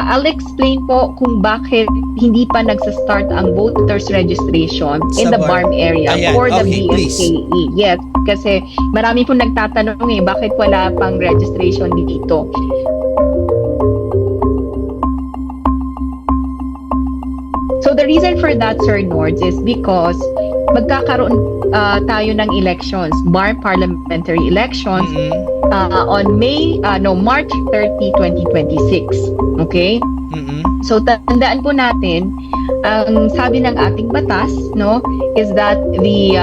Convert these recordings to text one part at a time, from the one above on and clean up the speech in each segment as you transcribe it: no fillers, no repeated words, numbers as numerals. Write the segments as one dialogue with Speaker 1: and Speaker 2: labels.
Speaker 1: I'll explain po kung bakit hindi pa nagsa-start ang voters registration in
Speaker 2: Sa
Speaker 1: the BARM area
Speaker 2: Ayan,
Speaker 1: for the
Speaker 2: okay, please.
Speaker 1: BSKE. Yes, kasi marami pong nagtatanong bakit wala pang registration dito. So the reason for that, Sir Nords, is because magkakaroon tayo ng elections, BARM parliamentary elections, on March 30, 2026. Okay? So tandaan po natin, ang sabi ng ating batas, no, is that the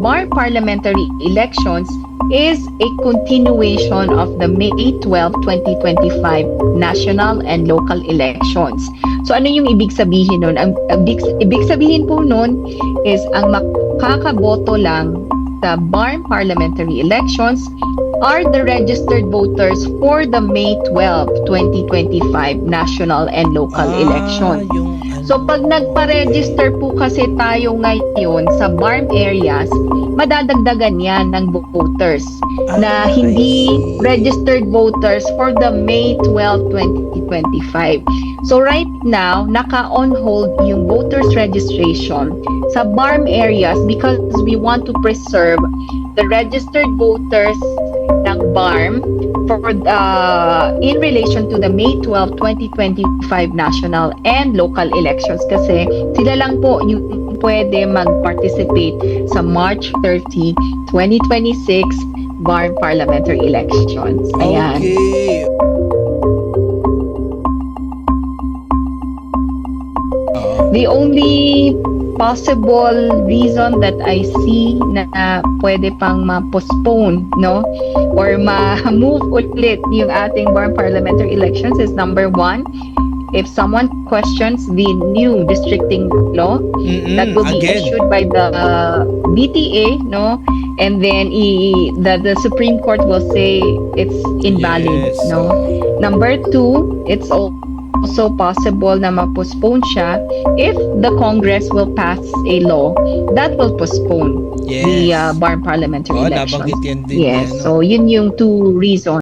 Speaker 1: BARM parliamentary elections is a continuation of the May 12, 2025 national and local elections. So ano yung ibig sabihin nun? Ang ibig sabihin po nun is ang makakaboto lang sa BARM parliamentary elections are the registered voters for the May 12, 2025 national and local elections. So pag nagpa-register po kasi tayo ngayon sa BARM areas, madadagdagan yan ng voters na hindi registered voters for the May 12, 2025. So right now, naka-on hold yung voters registration sa BARM areas because we want to preserve the registered voters ng BARM for in relation to the May 12, 2025 national and local elections kasi sila lang po yung pwede mag-participate sa March 30, 2026 BARM parliamentary elections. Ayan.
Speaker 2: Okay.
Speaker 1: The only possible reason that I see na pwede pang ma-postpone, no, or ma-move ulit yung ating BARM parliamentary elections is number one, if someone questions the new districting law that will be issued by the BTA, no, and then the Supreme Court will say it's invalid, no. Number two, it's also possible na ma-postpone siya if the Congress will pass a law that will postpone the BARM parliamentary elections.
Speaker 2: Nabanggit yan din.
Speaker 1: Yes, so yun yung two reasons.